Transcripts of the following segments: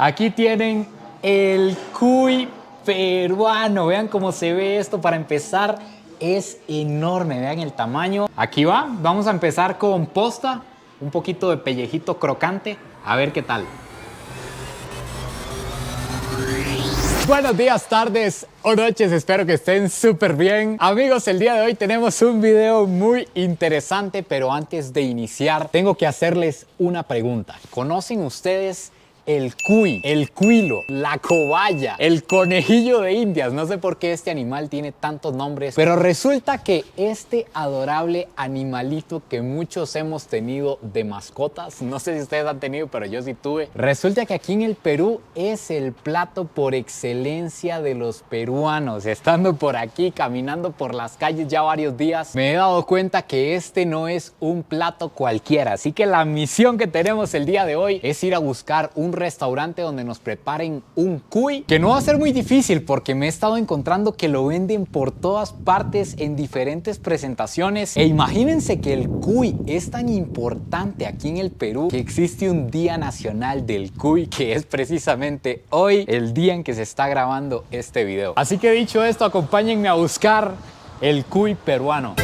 Aquí tienen el cuy peruano. Vean cómo se ve esto. Para empezar, es enorme. Vean el tamaño. Aquí va. Vamos a empezar con posta. Un poquito de pellejito crocante. A ver qué tal. Buenos días, tardes o noches, espero que estén súper bien. Amigos, el día de hoy tenemos un video muy interesante, pero antes de iniciar tengo que hacerles una pregunta. ¿Conocen ustedes el cuy, el cuilo, la cobaya, el conejillo de Indias? No sé por qué este animal tiene tantos nombres, pero resulta que este adorable animalito que muchos hemos tenido de mascotas, no sé si ustedes han tenido, pero yo sí tuve, resulta que aquí en el Perú es el plato por excelencia de los peruanos. Estando por aquí, caminando por las calles ya varios días, me he dado cuenta que este no es un plato cualquiera. Así que la misión que tenemos el día de hoy es ir a buscar un restaurante donde nos preparen un cuy, que no va a ser muy difícil porque me he estado encontrando que lo venden por todas partes en diferentes presentaciones. E imagínense que el cuy es tan importante aquí en el Perú que existe un Día Nacional del Cuy, que es precisamente hoy, el día en que se está grabando este video. Así que dicho esto, acompáñenme a buscar el cuy peruano.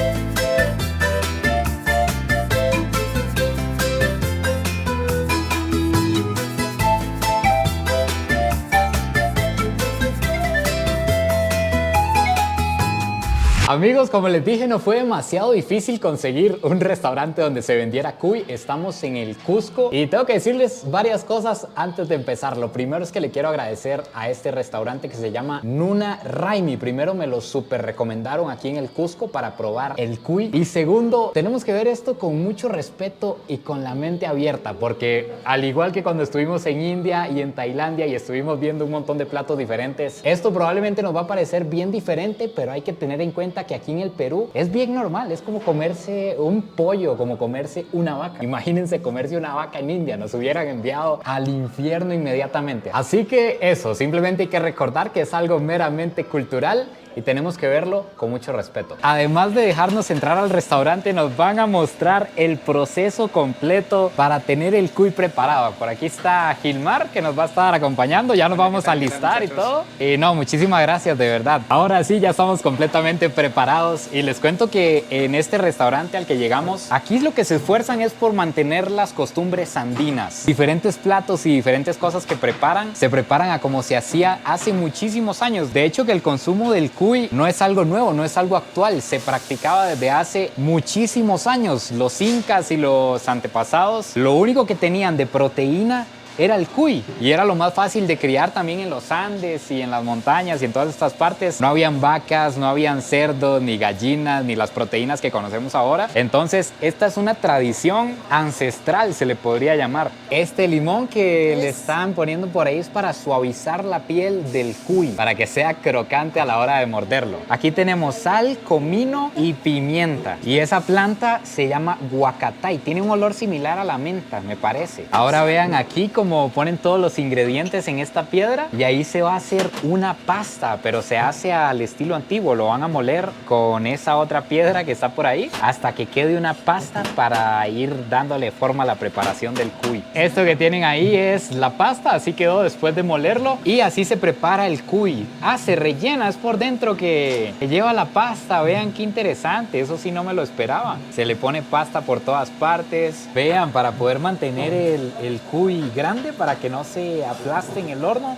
Amigos, como les dije, no fue demasiado difícil conseguir un restaurante donde se vendiera cuy. Estamos en el Cusco y tengo que decirles varias cosas antes de empezar. Lo primero es que le quiero agradecer a este restaurante que se llama Nuna Raimi. Primero, me lo súper recomendaron aquí en el Cusco para probar el cuy. Y segundo, tenemos que ver esto con mucho respeto y con la mente abierta, porque al igual que cuando estuvimos en India y en Tailandia y estuvimos viendo un montón de platos diferentes, esto probablemente nos va a parecer bien diferente, pero hay que tener en cuenta que aquí en el Perú es bien normal. Es como comerse un pollo, como comerse una vaca. Imagínense comerse una vaca en India, nos hubieran enviado al infierno inmediatamente. Así que eso, simplemente hay que recordar que es algo meramente cultural y tenemos que verlo con mucho respeto. Además de dejarnos entrar al restaurante, nos van a mostrar el proceso completo para tener el cuy preparado. Por aquí está Gilmar, que nos va a estar acompañando. Ya nos vamos a alistar y todo. Y no, muchísimas gracias, de verdad. Ahora sí, ya estamos completamente preparados. Y les cuento que en este restaurante al que llegamos, aquí lo que se esfuerzan es por mantener las costumbres andinas. Diferentes platos y diferentes cosas que preparan, se preparan a como se hacía hace muchísimos años. De hecho, que el consumo del cuy no es algo nuevo, no es algo actual, se practicaba desde hace muchísimos años. Los incas y los antepasados, lo único que tenían de proteína era el cuy, y era lo más fácil de criar también en los Andes y en las montañas y en todas estas partes. No habían vacas, no habían cerdos, ni gallinas, ni las proteínas que conocemos ahora. Entonces, esta es una tradición ancestral, se le podría llamar. Este limón que le están poniendo por ahí es para suavizar la piel del cuy, para que sea crocante a la hora de morderlo. Aquí tenemos sal, comino y pimienta. Y esa planta se llama huacatay. Tiene un olor similar a la menta, me parece. Ahora vean aquí como ponen todos los ingredientes en esta piedra, y ahí se va a hacer una pasta, pero se hace al estilo antiguo. Lo van a moler con esa otra piedra que está por ahí hasta que quede una pasta para ir dándole forma a la preparación del cuy. Esto que tienen ahí es la pasta, así quedó después de molerlo, y así se prepara el cuy. Se rellena, es por dentro que lleva la pasta. Vean qué interesante, eso sí no me lo esperaba. Se le pone pasta por todas partes. Vean, para poder mantener el cuy grande, para que no se aplaste en el horno,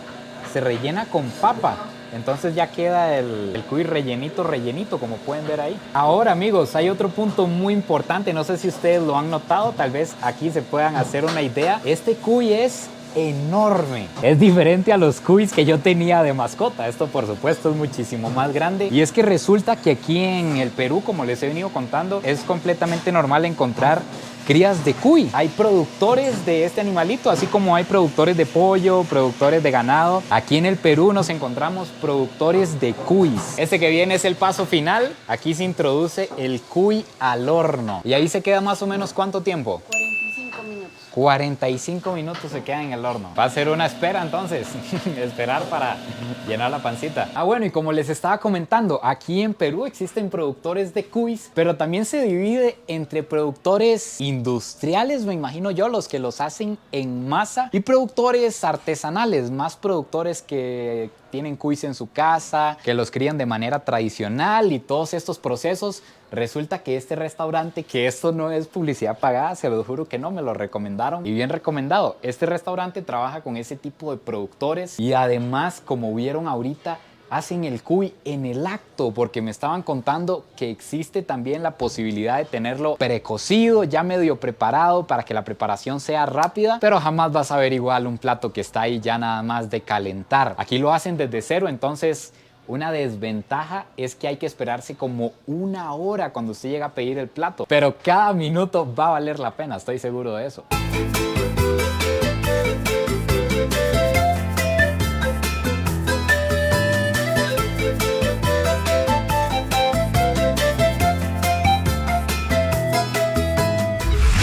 se rellena con papa. Entonces ya queda el cuy rellenito, como pueden ver ahí. Ahora, amigos, hay otro punto muy importante. No sé si ustedes lo han notado, tal vez aquí se puedan hacer una idea. Este cuy es enorme. Es diferente a los cuys que yo tenía de mascota. Esto, por supuesto, es muchísimo más grande. Y es que resulta que aquí en el Perú, como les he venido contando, es completamente normal encontrar crías de cuy. Hay productores de este animalito, así como hay productores de pollo, productores de ganado. Aquí en el Perú nos encontramos productores de cuys. Este que viene es el paso final. Aquí se introduce el cuy al horno. Y ahí se queda más o menos ¿cuánto tiempo? 45 minutos. 45 minutos se queda en el horno. Va a ser una espera entonces, esperar para llenar la pancita. Bueno, y como les estaba comentando, aquí en Perú existen productores de cuis, pero también se divide entre productores industriales, me imagino yo, los que los hacen en masa, y productores artesanales, más productores que tienen cuis en su casa, que los crían de manera tradicional y todos estos procesos. Resulta que este restaurante, que esto no es publicidad pagada, se lo juro que no, me lo recomendaron y bien recomendado. Este restaurante trabaja con ese tipo de productores y además, como vieron ahorita, hacen el cuy en el acto, porque me estaban contando que existe también la posibilidad de tenerlo precocido, ya medio preparado para que la preparación sea rápida, pero jamás vas a ver igual un plato que está ahí ya nada más de calentar. Aquí lo hacen desde cero, entonces una desventaja es que hay que esperarse como 1 hora cuando usted llega a pedir el plato, pero cada minuto va a valer la pena, estoy seguro de eso.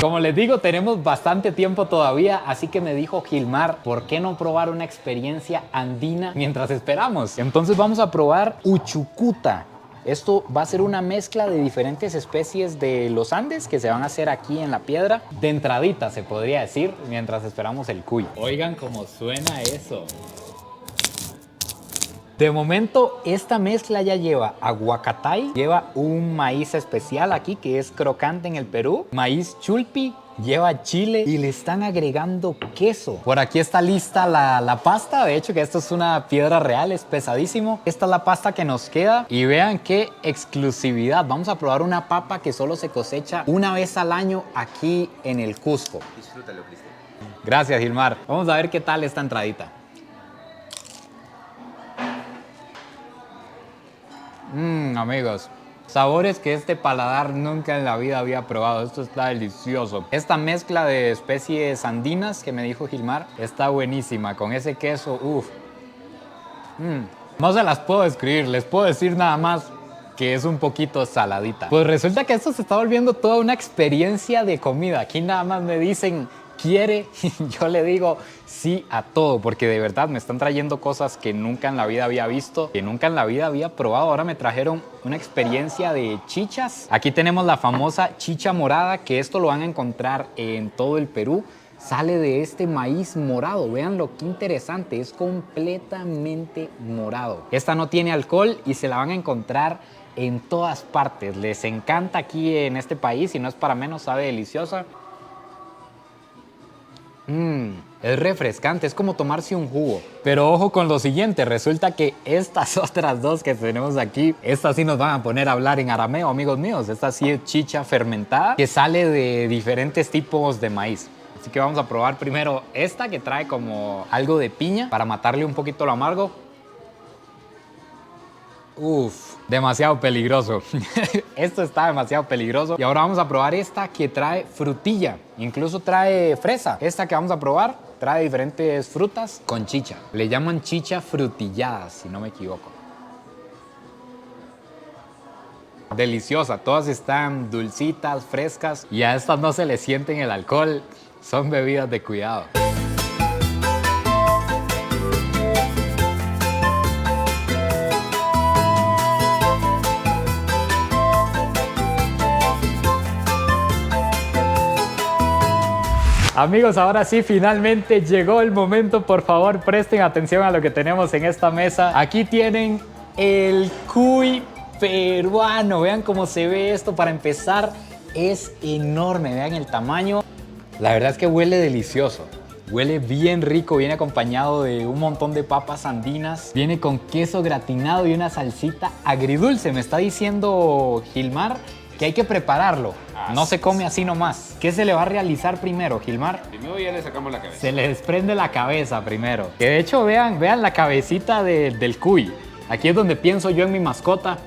Como les digo, tenemos bastante tiempo todavía, así que me dijo Gilmar, ¿por qué no probar una experiencia andina mientras esperamos? Entonces vamos a probar uchucuta. Esto va a ser una mezcla de diferentes especies de los Andes que se van a hacer aquí en la piedra. De entradita, se podría decir, mientras esperamos el cuy. Oigan cómo suena eso. De momento, esta mezcla ya lleva aguacatay, lleva un maíz especial aquí que es crocante en el Perú, maíz chulpi, lleva chile y le están agregando queso. Por aquí está lista la pasta, de hecho que esto es una piedra real, es pesadísimo. Esta es la pasta que nos queda y vean qué exclusividad. Vamos a probar una papa que solo se cosecha una vez al año aquí en el Cusco. Disfrútalo, Cristian. Gracias, Gilmar. Vamos a ver qué tal esta entradita. Amigos, sabores que este paladar nunca en la vida había probado. Esto está delicioso. Esta mezcla de especies andinas que me dijo Gilmar está buenísima. Con ese queso, uff. No se las puedo describir, les puedo decir nada más que es un poquito saladita. Pues resulta que esto se está volviendo toda una experiencia de comida. Aquí nada más me dicen quiere, yo le digo sí a todo, porque de verdad me están trayendo cosas que nunca en la vida había visto, que nunca en la vida había probado. Ahora me trajeron una experiencia de chichas. Aquí tenemos la famosa chicha morada, que esto lo van a encontrar en todo el Perú. Sale de este maíz morado, vean lo que interesante, es completamente morado. Esta no tiene alcohol y se la van a encontrar en todas partes. Les encanta aquí en este país y no es para menos, sabe deliciosa. Es refrescante, es como tomarse un jugo. Pero ojo con lo siguiente, resulta que estas otras dos que tenemos aquí, estas sí nos van a poner a hablar en arameo, amigos míos. Esta sí es chicha fermentada que sale de diferentes tipos de maíz. Así que vamos a probar primero esta que trae como algo de piña para matarle un poquito lo amargo. Uf, demasiado peligroso. Esto está demasiado peligroso. Y ahora vamos a probar esta que trae frutilla. Incluso trae fresa. Esta que vamos a probar trae diferentes frutas con chicha. Le llaman chicha frutillada, si no me equivoco. Deliciosa. Todas están dulcitas, frescas. Y a estas no se les sienten el alcohol. Son bebidas de cuidado. Amigos, ahora sí, finalmente llegó el momento. Por favor, presten atención a lo que tenemos en esta mesa. Aquí tienen el cuy peruano. Vean cómo se ve esto. Para empezar, es enorme. Vean el tamaño. La verdad es que huele delicioso. Huele bien rico. Viene acompañado de un montón de papas andinas. Viene con queso gratinado y una salsita agridulce. Me está diciendo Gilmar que hay que prepararlo. No se come así nomás. ¿Qué se le va a realizar primero, Gilmar? Primero ya le sacamos la cabeza. Se le desprende la cabeza primero. Que de hecho vean la cabecita del cuy. Aquí es donde pienso yo en mi mascota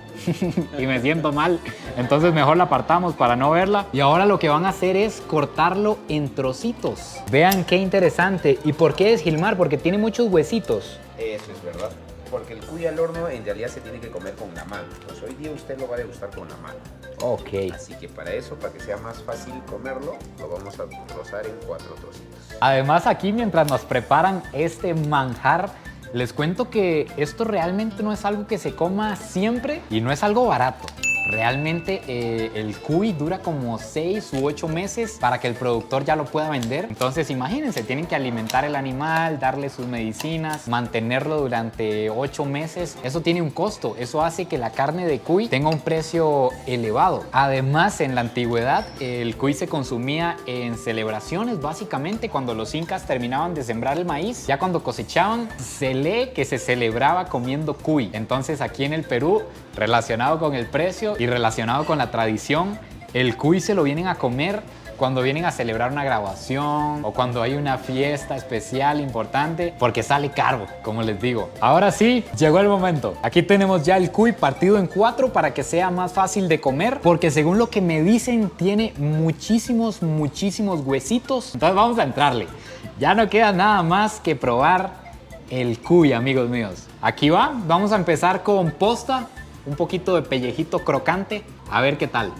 y me siento mal. Entonces mejor la apartamos para no verla. Y ahora lo que van a hacer es cortarlo en trocitos. Vean qué interesante. ¿Y por qué es, Gilmar? Porque tiene muchos huesitos. Eso es verdad. Porque el cuy al horno en realidad se tiene que comer con la mano. Pues hoy día usted lo va a degustar con la mano. Ok. Así que para eso, para que sea más fácil comerlo, lo vamos a trozar en 4 trocitos. Además, aquí mientras nos preparan este manjar, les cuento que esto realmente no es algo que se coma siempre y no es algo barato. Realmente el cuy dura como 6 u 8 meses para que el productor ya lo pueda vender. Entonces imagínense, tienen que alimentar el animal, darle sus medicinas, mantenerlo durante 8 meses. Eso tiene un costo, eso hace que la carne de cuy tenga un precio elevado. Además, en la antigüedad el cuy se consumía en celebraciones, básicamente cuando los incas terminaban de sembrar el maíz. Ya cuando cosechaban, se lee que se celebraba comiendo cuy. Entonces aquí en el Perú, relacionado con el precio y relacionado con la tradición, el cuy se lo vienen a comer cuando vienen a celebrar una graduación o cuando hay una fiesta especial importante, porque sale caro, como les digo. Ahora sí, llegó el momento. Aquí tenemos ya el cuy partido en 4 para que sea más fácil de comer, porque según lo que me dicen, tiene muchísimos huesitos. Entonces vamos a entrarle. Ya no queda nada más que probar el cuy, amigos míos. Aquí va, vamos a empezar con posta. Un poquito de pellejito crocante, a ver qué tal.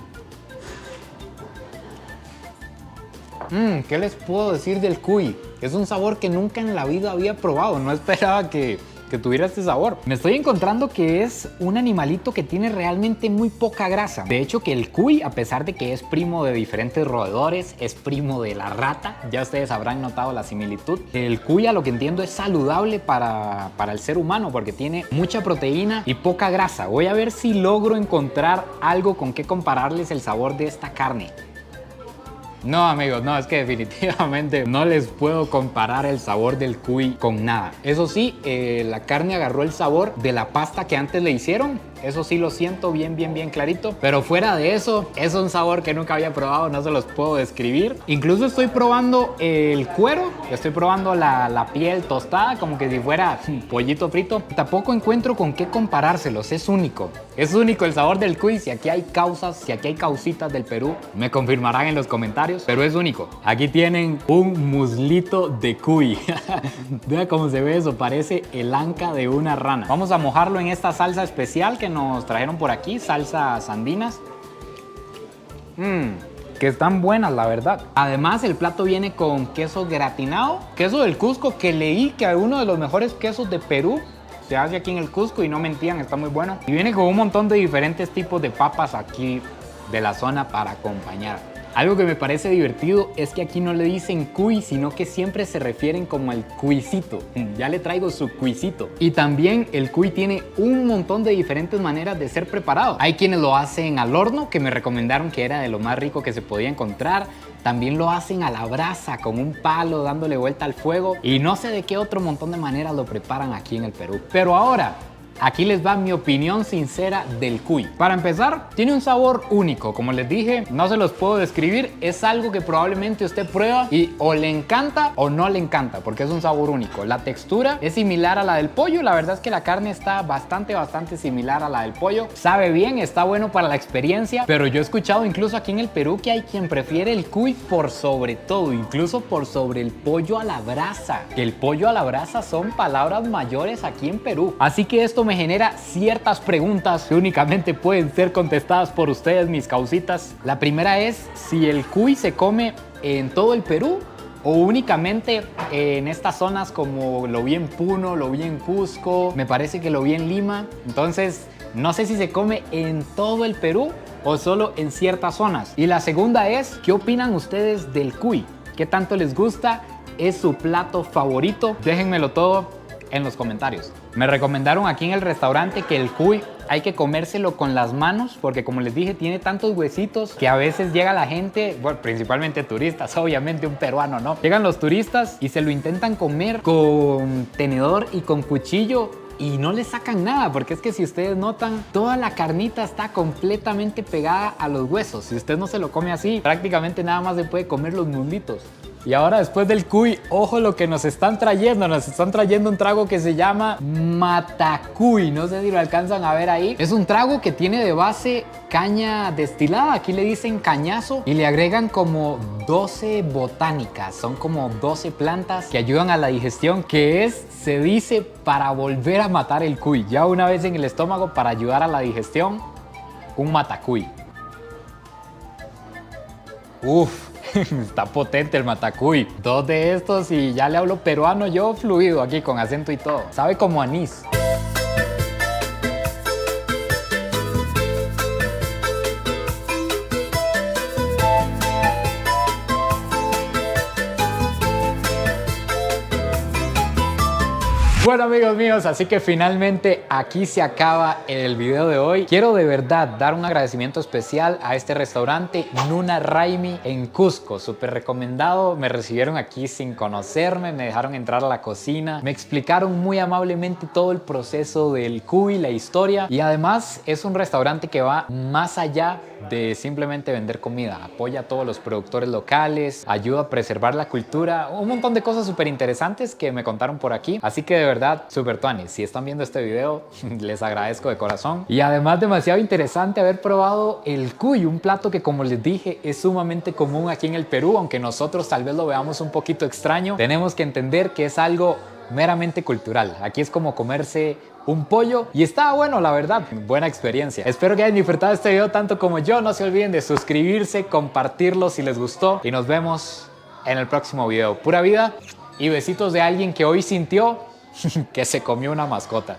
¿Qué les puedo decir del cuy? Es un sabor que nunca en la vida había probado, no esperaba que tuviera este sabor. Me estoy encontrando que es un animalito que tiene realmente muy poca grasa. De hecho, que el cuy, a pesar de que es primo de diferentes roedores, es primo de la rata, ya ustedes habrán notado la similitud. El cuy, a lo que entiendo, es saludable para el ser humano porque tiene mucha proteína y poca grasa. Voy a ver si logro encontrar algo con que compararles el sabor de esta carne. No, amigos, no, es que definitivamente no les puedo comparar el sabor del cuy con nada. Eso sí, la carne agarró el sabor de la pasta que antes le hicieron. Eso sí lo siento bien clarito. Pero fuera de eso, es un sabor que nunca había probado, no se los puedo describir. Incluso estoy probando el cuero, estoy probando la piel tostada, como que si fuera pollito frito. Tampoco encuentro con qué comparárselos, es único. Es único el sabor del cuy. Si aquí hay causitas del Perú, me confirmarán en los comentarios, pero es único. Aquí tienen un muslito de cuy. Vean cómo se ve eso, parece el anca de una rana. Vamos a mojarlo en esta salsa especial que nos trajeron por aquí, salsas andinas. Que están buenas, la verdad. Además, el plato viene con queso gratinado, queso del Cusco, que leí que es uno de los mejores quesos de Perú. Se hace aquí en el Cusco y no mentían, está muy bueno. Y viene con un montón de diferentes tipos de papas aquí de la zona para acompañar. Algo que me parece divertido es que aquí no le dicen cuy, sino que siempre se refieren como el cuisito. Ya le traigo su cuisito. Y también el cuy tiene un montón de diferentes maneras de ser preparado. Hay quienes lo hacen al horno, que me recomendaron que era de lo más rico que se podía encontrar. También lo hacen a la brasa, con un palo, dándole vuelta al fuego. Y no sé de qué otro montón de maneras lo preparan aquí en el Perú. Pero ahora, aquí les va mi opinión sincera del cuy. Para empezar, tiene un sabor único. Como les dije, no se los puedo describir. Es algo que probablemente usted prueba y o le encanta o no le encanta, porque es un sabor único. La textura es similar a la del pollo. La verdad es que la carne está bastante similar a la del pollo. Sabe bien, está bueno para la experiencia, pero yo he escuchado incluso aquí en el Perú que hay quien prefiere el cuy por sobre todo, incluso por sobre el pollo a la brasa. Que el pollo a la brasa son palabras mayores aquí en Perú. Así que esto me genera ciertas preguntas que únicamente pueden ser contestadas por ustedes, mis causitas. La primera es si el cuy se come en todo el Perú o únicamente en estas zonas, como lo vi en Puno, lo vi en Cusco, me parece que lo vi en Lima. Entonces no sé si se come en todo el Perú o solo en ciertas zonas. Y la segunda es, ¿qué opinan ustedes del cuy? ¿Qué tanto les gusta? ¿Es su plato favorito? Déjenmelo todo en los comentarios. Me recomendaron aquí en el restaurante que el cuy hay que comérselo con las manos, porque como les dije, tiene tantos huesitos que a veces llega la gente, bueno, principalmente turistas, obviamente un peruano, ¿no? Llegan los turistas y se lo intentan comer con tenedor y con cuchillo y no le sacan nada, porque es que si ustedes notan, toda la carnita está completamente pegada a los huesos. Si usted no se lo come así, prácticamente nada más se puede comer los muslitos. Y ahora después del cuy, ojo lo que nos están trayendo. Nos están trayendo un trago que se llama Matacuy. No sé si lo alcanzan a ver ahí. Es un trago que tiene de base caña destilada. Aquí le dicen cañazo. Y le agregan como 12 botánicas. Son como 12 plantas que ayudan a la digestión. Que es, se dice, para volver a matar el cuy. Ya una vez en el estómago, para ayudar a la digestión, un matacuy. Uf. Está potente el matacuy. 2 de estos y ya le hablo peruano yo fluido aquí con acento y todo. Sabe como anís. Bueno amigos míos, así que finalmente aquí se acaba el video de hoy. Quiero de verdad dar un agradecimiento especial a este restaurante Nuna Raimi en Cusco. Súper recomendado, me recibieron aquí sin conocerme, me dejaron entrar a la cocina, me explicaron muy amablemente todo el proceso del cuy, la historia, y además es un restaurante que va más allá de simplemente vender comida. Apoya a todos los productores locales, ayuda a preservar la cultura, un montón de cosas súper interesantes que me contaron por aquí. Así que de verdad, súper tuanis. Si están viendo este video, les agradezco de corazón. Y además demasiado interesante haber probado el cuy, un plato que como les dije es sumamente común aquí en el Perú, aunque nosotros tal vez lo veamos un poquito extraño. Tenemos que entender que es algo meramente cultural. Aquí es como comerse un pollo y estaba bueno, la verdad. Buena experiencia. Espero que hayan disfrutado este video tanto como yo. No se olviden de suscribirse, compartirlo si les gustó y nos vemos en el próximo video. Pura vida y besitos de alguien que hoy sintió que se comió una mascota.